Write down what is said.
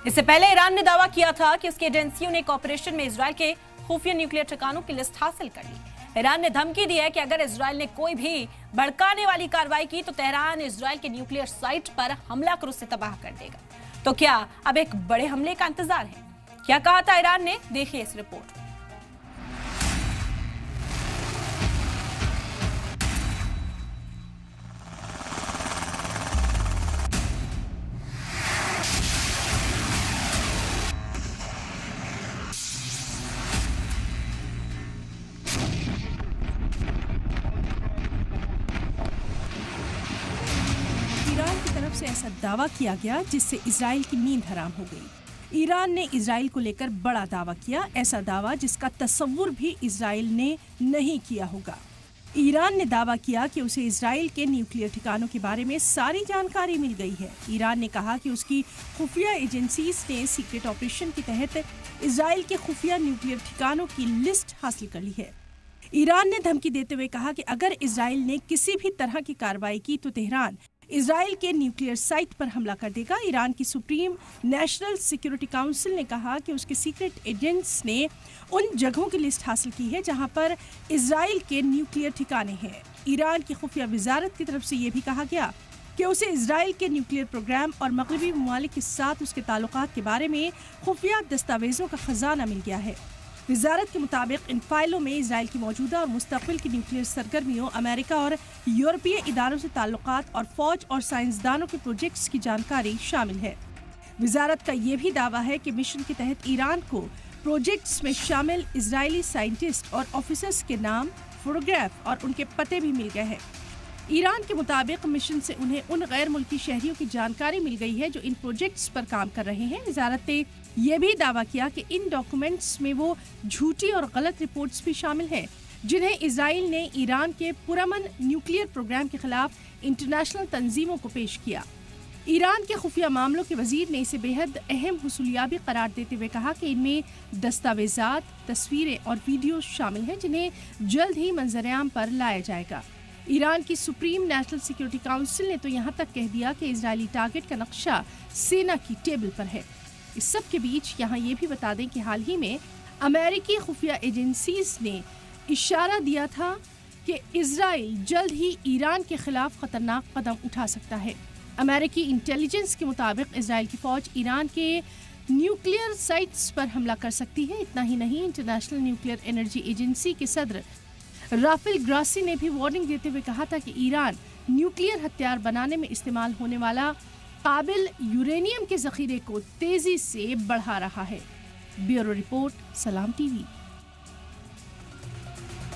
इससे पहले ईरान ने दावा किया था कि उसकी एजेंसियों ने एक ऑपरेशन में इजराइल के खुफिया न्यूक्लियर ठिकानों की लिस्ट हासिल कर ली। ईरान ने धमकी दी है कि अगर इजराइल ने कोई भी भड़काने वाली कार्रवाई की तो तेहरान इजराइल के न्यूक्लियर साइट पर हमला कर उसे तबाह कर देगा। तो क्या अब एक बड़े हमले का इंतजार है? क्या कहा था ईरान ने, देखिए इस रिपोर्ट। ईरान की तरफ से ऐसा दावा किया गया जिससे इजराइल की नींद हराम हो गई। ईरान ने इजराइल को लेकर बड़ा दावा किया, ऐसा दावा जिसका तस्वुर भी इजराइल ने नहीं किया होगा। ईरान ने दावा किया कि उसे इजराइल के न्यूक्लियर ठिकानों के बारे में सारी जानकारी मिल गई है। ईरान ने कहा कि उसकी खुफिया एजेंसीज ने सीक्रेट ऑपरेशन के तहत इजराइल के खुफिया न्यूक्लियर ठिकानों की लिस्ट हासिल कर ली है। ईरान ने धमकी देते हुए कहा कि अगर इजराइल ने किसी भी तरह की कार्रवाई की तो तेहरान इजराइल के न्यूक्लियर साइट पर हमला कर देगा। ईरान की सुप्रीम नेशनल सिक्योरिटी काउंसिल ने कहा कि उसके सीक्रेट एजेंट्स ने उन जगहों की लिस्ट हासिल की है जहां पर इजराइल के न्यूक्लियर ठिकाने हैं। ईरान की खुफिया वजारत की तरफ से ये भी कहा गया कि उसे इजराइल के न्यूक्लियर प्रोग्राम और मगरबी ममालिक के साथ उसके ताल्लुकात के बारे में खुफिया दस्तावेजों का खजाना मिल गया है। वजारत के मुताबिक इन फाइलों में इजराइल की मौजूदा और मुस्तकबिल की न्यूक्लियर सरगर्मियों, अमेरिका और यूरोपीय इदारों से ताल्लुकात और फौज और साइंसदानों के प्रोजेक्ट्स की जानकारी शामिल है। वजारत का ये भी दावा है कि मिशन के तहत ईरान को प्रोजेक्ट्स में शामिल इजरायली साइंटिस्ट और ऑफिसर्स के नाम, फोटोग्राफ और उनके पते भी मिल गए हैं। ईरान के मुताबिक मिशन से उन्हें उन गैर मुल्की शहरियों की जानकारी मिल गई है जो इन प्रोजेक्ट्स पर काम कर रहे हैं। वजारत ने यह भी दावा किया कि इन डॉक्यूमेंट्स में वो झूठी और गलत रिपोर्ट्स भी शामिल हैं जिन्हें इजराइल ने ईरान के पुरअमन न्यूक्लियर प्रोग्राम के खिलाफ इंटरनेशनल तंजीमों को पेश किया। ईरान के खुफिया मामलों के वजीर ने इसे बेहद अहम हुसूलियाबी करार देते हुए कहा कि इनमें दस्तावेजात, तस्वीरें और वीडियो शामिल हैं जिन्हें जल्द ही मंजर-ए-आम पर लाया जाएगा। ईरान की सुप्रीम नेशनल सिक्योरिटी काउंसिल ने तो यहाँ तक कह दिया कि इजरायली टारगेट का नक्शा सेना की टेबल पर है। इस सब के बीच यहाँ ये भी बता दें कि हाल ही में अमेरिकी खुफिया एजेंसीज ने इशारा दिया था कि इजराइल जल्द ही ईरान के खिलाफ खतरनाक कदम उठा सकता है। अमेरिकी इंटेलिजेंस के मुताबिक इजराइल की फौज ईरान के न्यूक्लियर साइट्स पर हमला कर सकती है। इतना ही नहीं, इंटरनेशनल न्यूक्लियर एनर्जी एजेंसी के सदर राफेल ग्रासी ने भी वार्निंग देते हुए कहा था कि ईरान न्यूक्लियर हथियार बनाने में इस्तेमाल होने वाला काबिल यूरेनियम के जखीरे को तेजी से बढ़ा रहा है। ब्यूरो रिपोर्ट, सलाम टीवी।